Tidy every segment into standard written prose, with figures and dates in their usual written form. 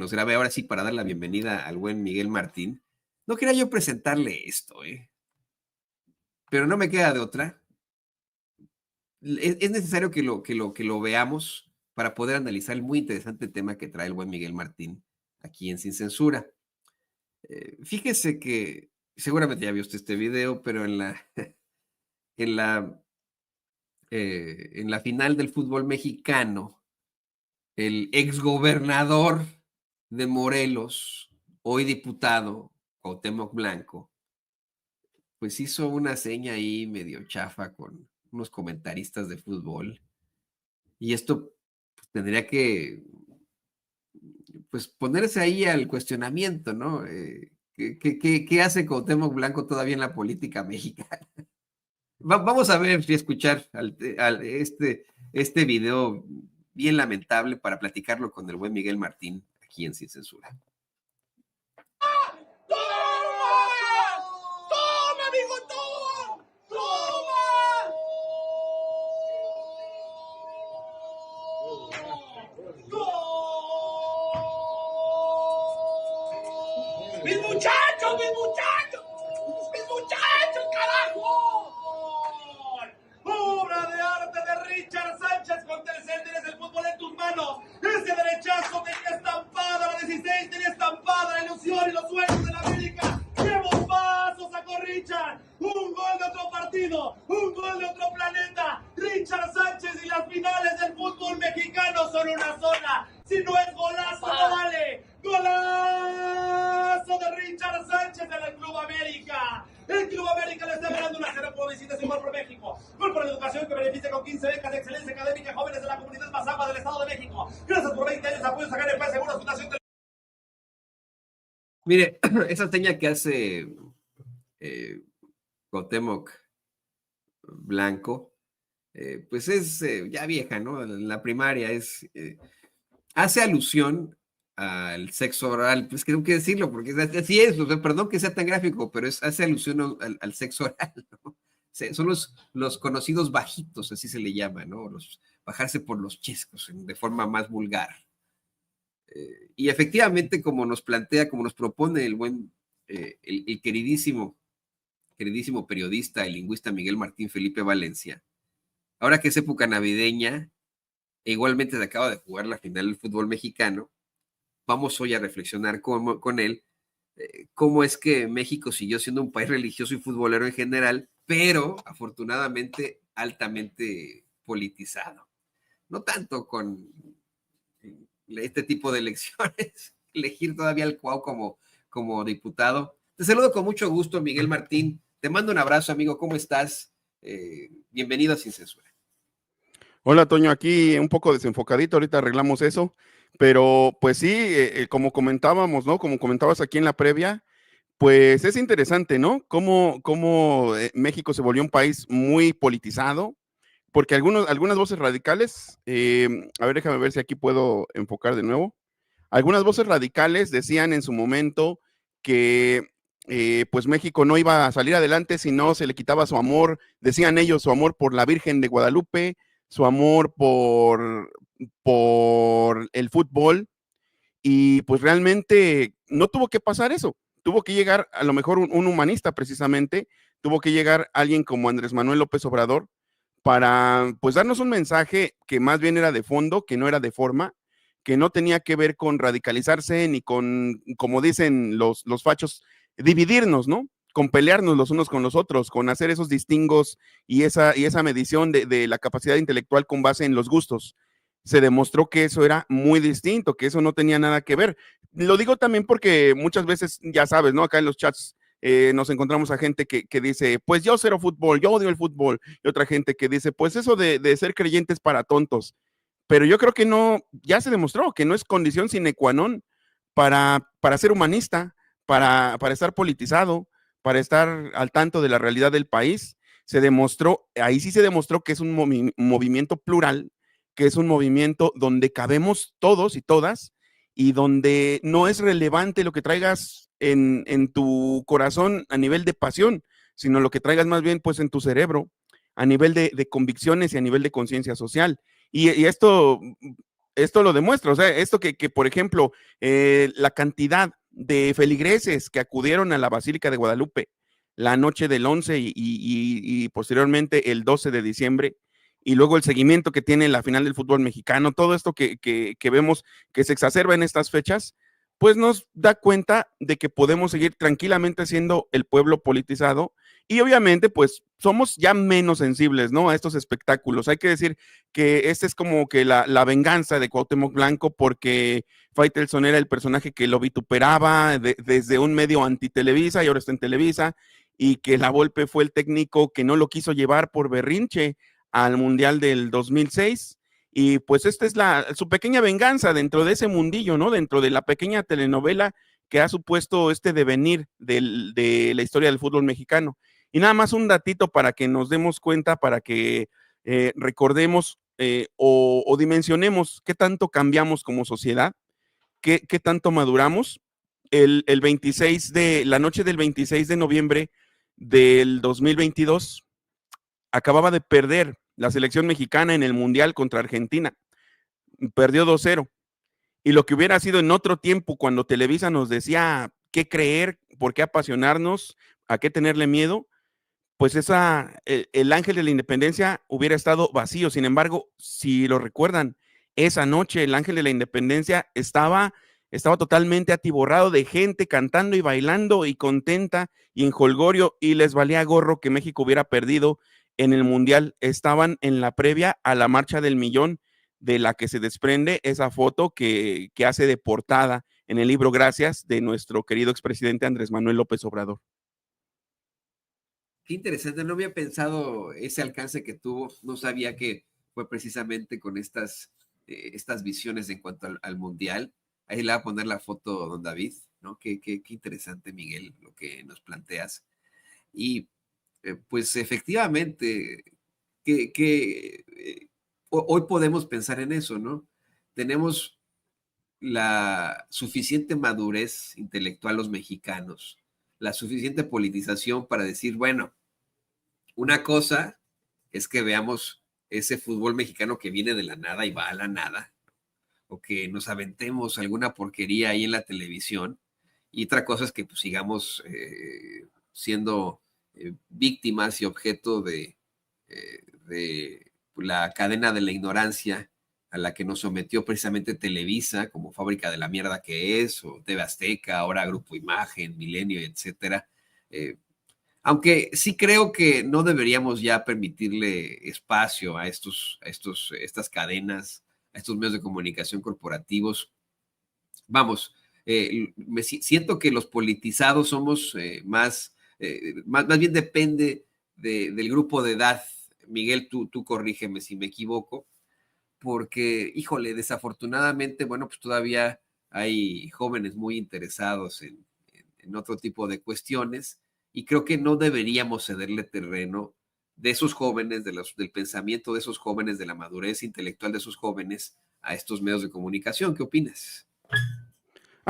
los grabé ahora sí para dar la bienvenida al buen Miguel Martín. No quería yo presentarle esto, pero no me queda de otra. Es necesario que lo veamos para poder analizar el muy interesante tema que trae el buen Miguel Martín aquí en Sin Censura. Fíjese que seguramente ya vio usted este video, pero en la, en la final del fútbol mexicano, el exgobernador de Morelos, hoy diputado, Cuauhtémoc Blanco, pues hizo una seña ahí medio chafa con unos comentaristas de fútbol. Y esto pues, tendría que pues, ponerse ahí al cuestionamiento, ¿no? ¿Qué hace Cuauhtémoc Blanco todavía en la política mexicana? Vamos a ver y escuchar este video bien lamentable para platicarlo con el buen Miguel Martín aquí en Sin Censura. ¡Mis muchachos, mis muchachos! ¡Mis muchachos, carajo! Obra de arte de Richard Sánchez con tercer tienes el fútbol en tus manos. Ese derechazo tenía estampada la 16, tenía estampada la ilusión y los sueños de la América. ¡Qué bombazo sacó Richard! Un gol de otro partido, un gol de otro planeta. Richard Sánchez y las finales del fútbol mexicano son una sola. Si no es golazo, no vale. ¡Golazo de Richard Sánchez en el Club América! El Club América le está ganando una 0 por visitas y gol por México. Gol por educación que beneficia con 15 becas de excelencia académica a jóvenes de la comunidad más amplia del Estado de México. Gracias por 20 años de apoyo a sacar el país seguro Fundación. Mire, esa seña que hace Cuauhtémoc Blanco, pues es ya vieja, ¿no? En la primaria hace alusión al sexo oral, pues que tengo que decirlo, porque así es, o sea, perdón que sea tan gráfico, pero hace alusión al sexo oral, ¿no? Son los conocidos bajitos, así se le llama, ¿no? Bajarse por los chescos de forma más vulgar. Y efectivamente, como nos plantea, como nos propone el buen, el queridísimo periodista y lingüista Miguel Martín Felipe Valencia, ahora que es época navideña, e igualmente se acaba de jugar la final del fútbol mexicano, vamos hoy a reflexionar con él cómo es que México siguió siendo un país religioso y futbolero en general, pero afortunadamente altamente politizado. No tanto con este tipo de elecciones, elegir todavía al Cuau como diputado. Te saludo con mucho gusto, Miguel Martín. Te mando un abrazo, amigo. ¿Cómo estás? Bienvenido a Sin Censura. Hola, Toño, aquí un poco desenfocadito, ahorita arreglamos eso, pero pues sí, como comentábamos, ¿no? Como comentabas aquí en la previa, pues es interesante, ¿no? Cómo México se volvió un país muy politizado, porque algunas voces radicales, a ver, déjame ver si aquí puedo enfocar de nuevo. Algunas voces radicales decían en su momento que pues México no iba a salir adelante si no se le quitaba su amor, decían ellos, su amor por la Virgen de Guadalupe, su amor por el fútbol, y pues realmente no tuvo que pasar eso, tuvo que llegar a lo mejor un humanista precisamente, tuvo que llegar alguien como Andrés Manuel López Obrador para pues darnos un mensaje que más bien era de fondo, que no era de forma, que no tenía que ver con radicalizarse ni con, como dicen los fachos, dividirnos, ¿no? Con pelearnos los unos con los otros, con hacer esos distingos y esa medición de la capacidad intelectual con base en los gustos. Se demostró que eso era muy distinto, que eso no tenía nada que ver. Lo digo también porque muchas veces, ya sabes, ¿no? Acá en los chats nos encontramos a gente que dice, pues yo cero fútbol, yo odio el fútbol, y otra gente que dice, pues eso de ser creyentes para tontos. Pero yo creo que no, ya se demostró que no es condición sine qua non para ser humanista, para estar politizado, para estar al tanto de la realidad del país. Se demostró, ahí sí se demostró que es un movimiento plural, que es un movimiento donde cabemos todos y todas, y donde no es relevante lo que traigas en tu corazón a nivel de pasión, sino lo que traigas más bien pues en tu cerebro, a nivel de convicciones y a nivel de conciencia social. Y esto esto lo demuestra, o sea, esto que por ejemplo, la cantidad de feligreses que acudieron a la Basílica de Guadalupe la noche del 11 y posteriormente el 12 de diciembre, y luego el seguimiento que tiene la final del fútbol mexicano, todo esto que vemos que se exacerba en estas fechas, pues nos da cuenta de que podemos seguir tranquilamente siendo el pueblo politizado y obviamente pues somos ya menos sensibles, ¿no? A estos espectáculos. Hay que decir que esta es como que la venganza de Cuauhtémoc Blanco porque Faitelson era el personaje que lo vituperaba desde un medio anti-Televisa y ahora está en Televisa, y que la Volpe fue el técnico que no lo quiso llevar por berrinche al Mundial del 2006. Y pues esta es su pequeña venganza dentro de ese mundillo, ¿no? Dentro de la pequeña telenovela que ha supuesto este devenir de la historia del fútbol mexicano. Y nada más un datito para que nos demos cuenta, para que recordemos o dimensionemos qué tanto cambiamos como sociedad, qué tanto maduramos. El 26 la noche del 26 de noviembre del 2022, acababa de perder la selección mexicana en el Mundial contra Argentina. Perdió 2-0. Y lo que hubiera sido en otro tiempo, cuando Televisa nos decía qué creer, por qué apasionarnos, a qué tenerle miedo, pues el Ángel de la Independencia hubiera estado vacío. Sin embargo, si lo recuerdan, esa noche el Ángel de la Independencia estaba totalmente atiborrado de gente cantando y bailando y contenta y en jolgorio, y les valía gorro que México hubiera perdido en el Mundial. Estaban en la previa a la Marcha del Millón, de la que se desprende esa foto que hace de portada en el libro Gracias de nuestro querido expresidente Andrés Manuel López Obrador. Qué interesante, no había pensado ese alcance que tuvo, no sabía que fue precisamente con estas visiones en cuanto al Mundial. Ahí le voy a poner la foto, don David, ¿no? Qué interesante, Miguel, lo que nos planteas. Y pues efectivamente, hoy podemos pensar en eso, ¿no? Tenemos la suficiente madurez intelectual los mexicanos, la suficiente politización para decir, bueno, una cosa es que veamos ese fútbol mexicano que viene de la nada y va a la nada, o que nos aventemos alguna porquería ahí en la televisión, y otra cosa es que pues, sigamos siendo víctimas y objeto de la cadena de la ignorancia a la que nos sometió precisamente Televisa como fábrica de la mierda que es, o TV Azteca, ahora Grupo Imagen, Milenio, etcétera. Aunque sí creo que no deberíamos ya permitirle espacio a estas cadenas, a estos medios de comunicación corporativos. Vamos, siento que los politizados somos más bien depende del grupo de edad. Miguel, tú corrígeme si me equivoco, porque, híjole, desafortunadamente, bueno, pues todavía hay jóvenes muy interesados en otro tipo de cuestiones, y creo que no deberíamos cederle terreno de esos jóvenes, del pensamiento de esos jóvenes, de la madurez intelectual de esos jóvenes a estos medios de comunicación. ¿Qué opinas?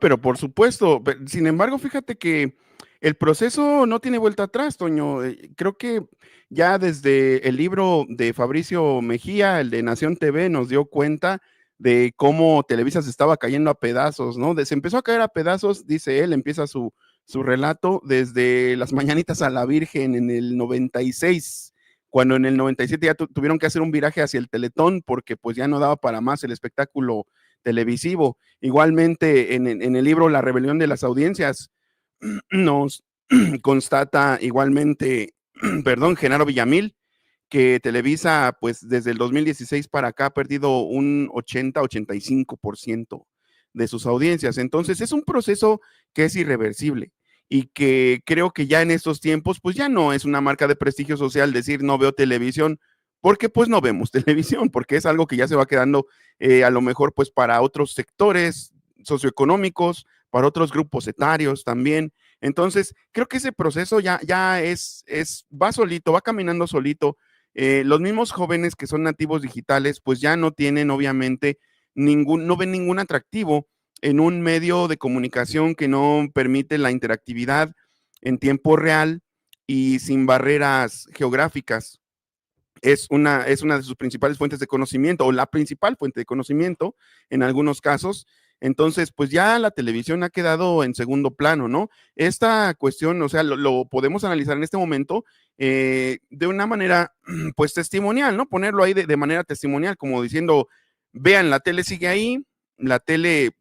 Pero por supuesto, sin embargo, fíjate que el proceso no tiene vuelta atrás, Toño. Creo que ya desde el libro de Fabricio Mejía, el de Nación TV, nos dio cuenta de cómo Televisa se estaba cayendo a pedazos, ¿no? Se empezó a caer a pedazos, dice él, empieza su relato desde las mañanitas a la Virgen en el 96, cuando en el 97 ya tuvieron que hacer un viraje hacia el Teletón porque pues ya no daba para más el espectáculo televisivo. Igualmente en el libro La rebelión de las audiencias nos constata igualmente, perdón, Genaro Villamil, que Televisa pues desde el 2016 para acá ha perdido un 80-85% de sus audiencias. Entonces es un proceso que es irreversible y que creo que ya en estos tiempos pues ya no es una marca de prestigio social decir no veo televisión, porque pues no vemos televisión, porque es algo que ya se va quedando a lo mejor pues para otros sectores socioeconómicos, para otros grupos etarios también. Entonces, creo que ese proceso ya va solito, va caminando solito. Los mismos jóvenes que son nativos digitales, pues ya no tienen obviamente no ven ningún atractivo en un medio de comunicación que no permite la interactividad en tiempo real y sin barreras geográficas. es una de sus principales fuentes de conocimiento, o la principal fuente de conocimiento en algunos casos. Entonces, pues ya la televisión ha quedado en segundo plano, ¿no? Esta cuestión, o sea, lo podemos analizar en este momento de una manera, pues, testimonial, ¿no? Ponerlo ahí de manera testimonial, como diciendo, vean, la tele sigue ahí, la tele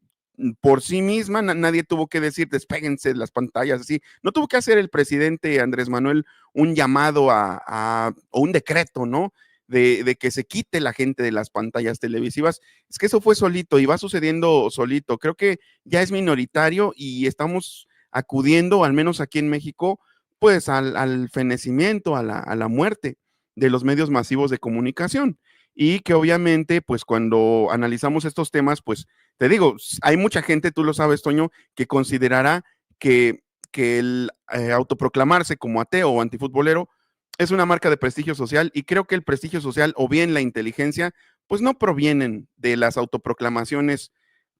por sí misma, nadie tuvo que decir despéguense de las pantallas, así, no tuvo que hacer el presidente Andrés Manuel un llamado o un decreto, ¿no? De que se quite la gente de las pantallas televisivas. Es que eso fue solito y va sucediendo solito. Creo que ya es minoritario y estamos acudiendo, al menos aquí en México, pues al fenecimiento, a la muerte de los medios masivos de comunicación. Y que obviamente, pues cuando analizamos estos temas, pues te digo, hay mucha gente, tú lo sabes, Toño, que considerará que el autoproclamarse como ateo o antifutbolero es una marca de prestigio social, y creo que el prestigio social o bien la inteligencia pues no provienen de las autoproclamaciones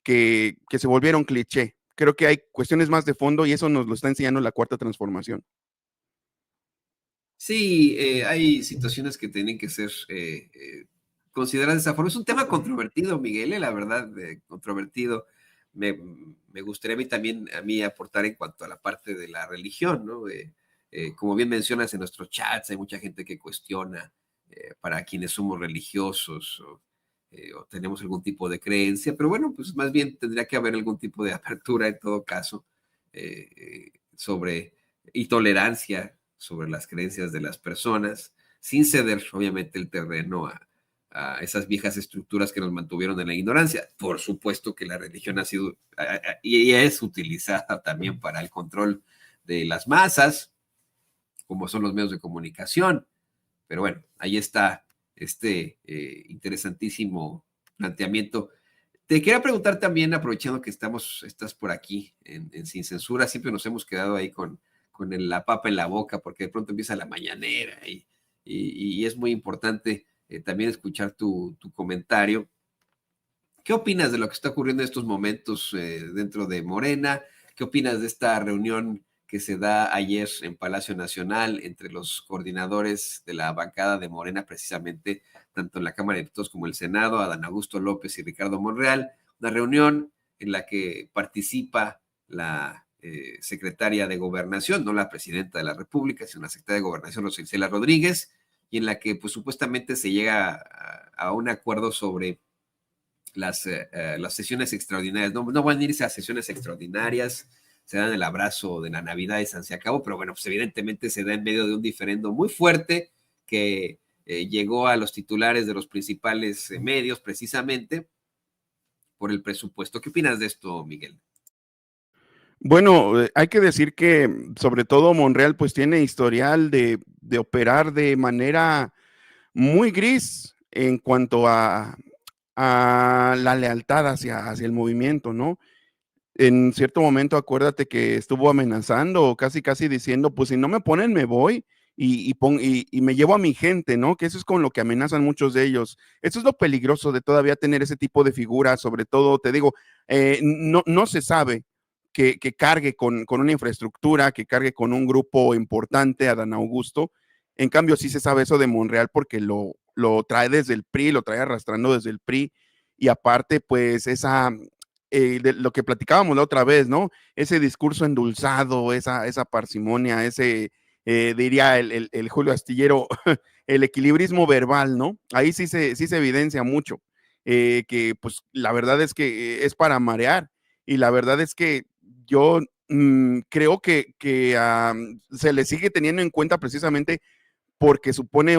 que se volvieron cliché. Creo que hay cuestiones más de fondo y eso nos lo está enseñando la cuarta transformación. Sí, hay situaciones que tienen que ser consideradas de esa forma. Es un tema controvertido, Miguel, la verdad, controvertido. Me, me gustaría a mí también aportar en cuanto a la parte de la religión, ¿no? Como bien mencionas en nuestros chats, hay mucha gente que cuestiona para quienes somos religiosos o tenemos algún tipo de creencia, pero bueno, pues más bien tendría que haber algún tipo de apertura en todo caso sobre y tolerancia sobre las creencias de las personas, sin ceder obviamente el terreno a esas viejas estructuras que nos mantuvieron en la ignorancia. Por supuesto que la religión ha sido y es utilizada también para el control de las masas, como son los medios de comunicación. Pero bueno, ahí está este interesantísimo planteamiento. Te quería preguntar también, aprovechando que estás por aquí en Sin Censura, siempre nos hemos quedado ahí con la papa en la boca, porque de pronto empieza la mañanera y es muy importante también escuchar tu comentario. ¿Qué opinas de lo que está ocurriendo en estos momentos dentro de Morena? ¿Qué opinas de esta reunión que se da ayer en Palacio Nacional entre los coordinadores de la bancada de Morena, precisamente, tanto en la Cámara de Diputados como el Senado, Adán Augusto López y Ricardo Monreal? Una reunión en la que participa la secretaria de Gobernación, no la presidenta de la República, sino la secretaria de Gobernación, Rosa Isela Rodríguez, y en la que pues supuestamente se llega a un acuerdo sobre las sesiones extraordinarias. No van a irse a sesiones extraordinarias, se dan el abrazo de la Navidad y San se acabó, pero bueno, pues evidentemente se da en medio de un diferendo muy fuerte que llegó a los titulares de los principales medios precisamente por el presupuesto. ¿Qué opinas de esto, Miguel? Bueno, hay que decir que sobre todo Monreal pues tiene historial de operar de manera muy gris en cuanto a la lealtad hacia el movimiento, ¿no? En cierto momento, acuérdate que estuvo amenazando o casi, casi diciendo, pues si no me ponen, me voy y me llevo a mi gente, ¿no? Que eso es con lo que amenazan muchos de ellos. Eso es lo peligroso de todavía tener ese tipo de figuras, sobre todo, te digo, no se sabe que cargue con una infraestructura, que cargue con un grupo importante, Adán Augusto. En cambio, sí se sabe eso de Monreal porque lo trae desde el PRI, lo trae arrastrando desde el PRI, y aparte, pues de lo que platicábamos la otra vez, ¿no? Ese discurso endulzado, esa parsimonia, diría el Julio Astillero, el equilibrismo verbal, ¿no? Ahí sí se evidencia mucho, que pues la verdad es que es para marear, y la verdad es que yo creo que se le sigue teniendo en cuenta precisamente porque supone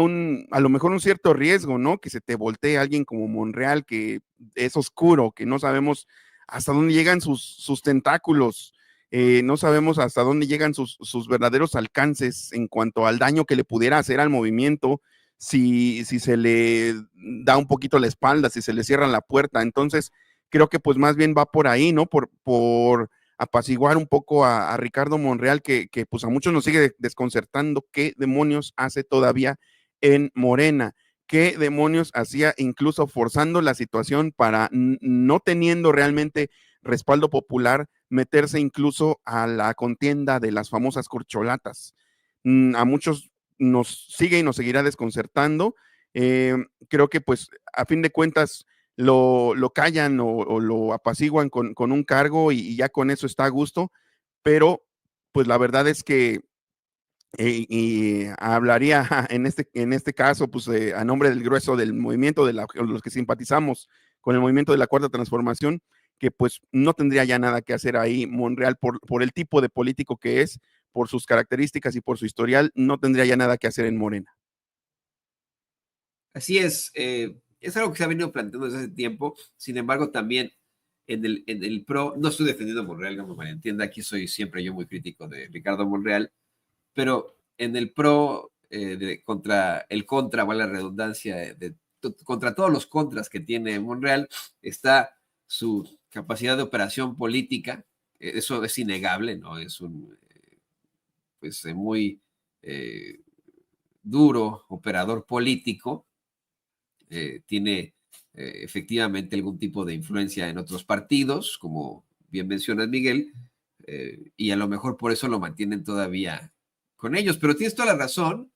a lo mejor un cierto riesgo, ¿no? Que se te voltee alguien como Monreal, que es oscuro, que no sabemos hasta dónde llegan sus tentáculos, no sabemos hasta dónde llegan sus verdaderos alcances en cuanto al daño que le pudiera hacer al movimiento, si se le da un poquito la espalda, si se le cierra la puerta. Entonces, creo que pues más bien va por ahí, ¿no? Por apaciguar un poco a Ricardo Monreal, que pues a muchos nos sigue desconcertando. ¿Qué demonios hace todavía en Morena? ¿Qué demonios hacía incluso forzando la situación para, no teniendo realmente respaldo popular, meterse incluso a la contienda de las famosas corcholatas? A muchos nos sigue y nos seguirá desconcertando. Creo que pues a fin de cuentas lo callan o lo apaciguan con un cargo y ya con eso está a gusto, pero pues la verdad es que y hablaría en este caso, pues a nombre del grueso del movimiento, de los que simpatizamos con el movimiento de la Cuarta Transformación, que pues no tendría ya nada que hacer ahí Monreal por el tipo de político que es, por sus características y por su historial, no tendría ya nada que hacer en Morena. Así es algo que se ha venido planteando desde hace tiempo. Sin embargo, también en el PRO, no estoy defendiendo a Monreal, no me malentienda, aquí soy siempre yo muy crítico de Ricardo Monreal, pero en el PRO, vale la redundancia, contra todos los contras que tiene Monreal, está su capacidad de operación política. Eso es innegable, ¿no? Es un pues muy duro operador político. Tiene efectivamente algún tipo de influencia en otros partidos, como bien mencionas, Miguel, y a lo mejor por eso lo mantienen todavía con ellos. Pero tienes toda la razón.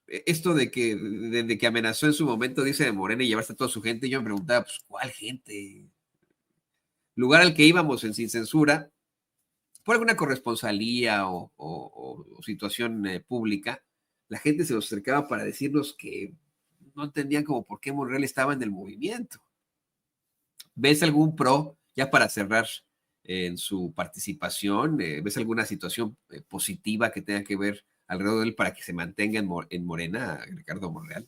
Esto de que amenazó en su momento, dice, de Morena y llevarse a toda su gente, yo me preguntaba, pues, ¿cuál gente? Lugar al que íbamos en Sin Censura, por alguna corresponsalía o situación pública, la gente se nos acercaba para decirnos que no entendían como por qué Monreal estaba en el movimiento. ¿Ves algún pro, ya para cerrar, en su participación? ¿Ves alguna situación positiva que tenga que ver alrededor de él para que se mantenga en Morena, Ricardo Monreal?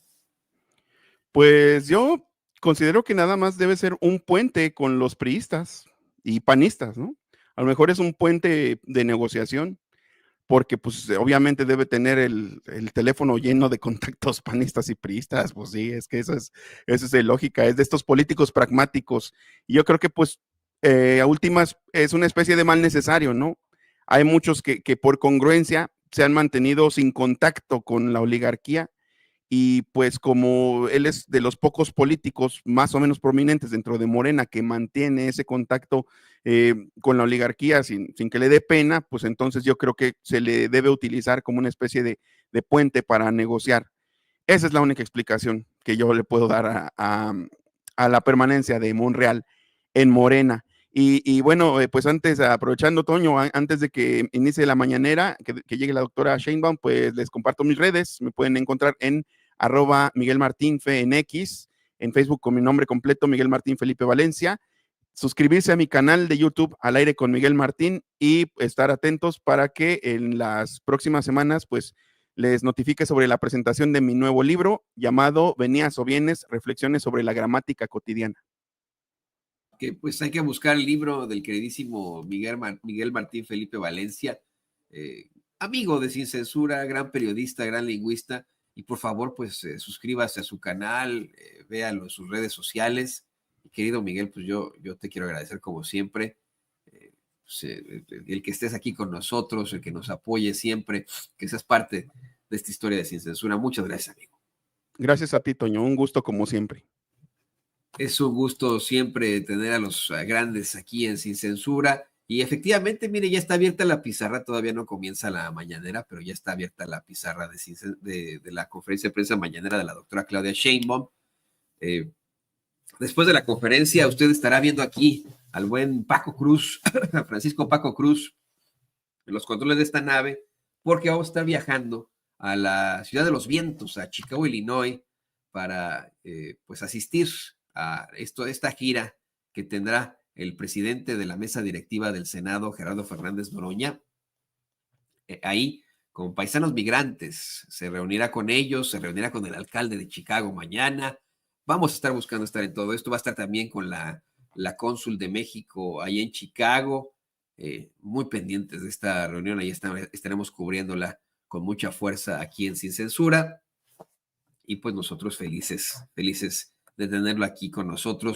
Pues yo considero que nada más debe ser un puente con los priistas y panistas, ¿no? A lo mejor es un puente de negociación, porque pues obviamente debe tener el teléfono lleno de contactos panistas y priistas, pues sí, es que eso es de lógica, es de estos políticos pragmáticos. Y yo creo que pues a últimas es una especie de mal necesario, ¿no? Hay muchos que por congruencia se han mantenido sin contacto con la oligarquía y pues como él es de los pocos políticos más o menos prominentes dentro de Morena que mantiene ese contacto con la oligarquía sin que le dé pena, pues entonces yo creo que se le debe utilizar como una especie de puente para negociar. Esa es la única explicación que yo le puedo dar a la permanencia de Monreal en Morena. Y bueno, pues antes, aprovechando, Toño, antes de que inicie la mañanera, que llegue la doctora Sheinbaum, pues les comparto mis redes. Me pueden encontrar en @MiguelMartinFe en X, en Facebook con mi nombre completo, Miguel Martín Felipe Valencia. Suscribirse a mi canal de YouTube Al Aire con Miguel Martín y estar atentos para que en las próximas semanas, pues, les notifique sobre la presentación de mi nuevo libro llamado Venías o Vienes, Reflexiones sobre la Gramática Cotidiana. Que pues hay que buscar el libro del queridísimo Miguel Martín Felipe Valencia, amigo de Sin Censura, gran periodista, gran lingüista, y por favor pues suscríbase a su canal, véalo en sus redes sociales. Y querido Miguel, pues yo te quiero agradecer como siempre, pues, el que estés aquí con nosotros, el que nos apoye siempre, que seas parte de esta historia de Sin Censura. Muchas gracias, amigo. Gracias a ti, Toño, un gusto como siempre. Es un gusto siempre tener a los grandes aquí en Sin Censura. Y efectivamente, mire, ya está abierta la pizarra, todavía no comienza la mañanera, pero ya está abierta la pizarra de la conferencia de prensa mañanera de la doctora Claudia Sheinbaum. Después de la conferencia, usted estará viendo aquí al buen Paco Cruz, a Francisco Paco Cruz, en los controles de esta nave, porque vamos a estar viajando a la ciudad de los vientos, a Chicago, Illinois, para pues asistir a esta gira que tendrá el presidente de la mesa directiva del Senado, Gerardo Fernández Noroña. Ahí, con paisanos migrantes, se reunirá con ellos, se reunirá con el alcalde de Chicago mañana. Vamos a estar buscando estar en todo esto. Va a estar también con la cónsul de México ahí en Chicago. Muy pendientes de esta reunión. Ahí estaremos cubriéndola con mucha fuerza aquí en Sin Censura. Y pues nosotros felices de tenerlo aquí con nosotros.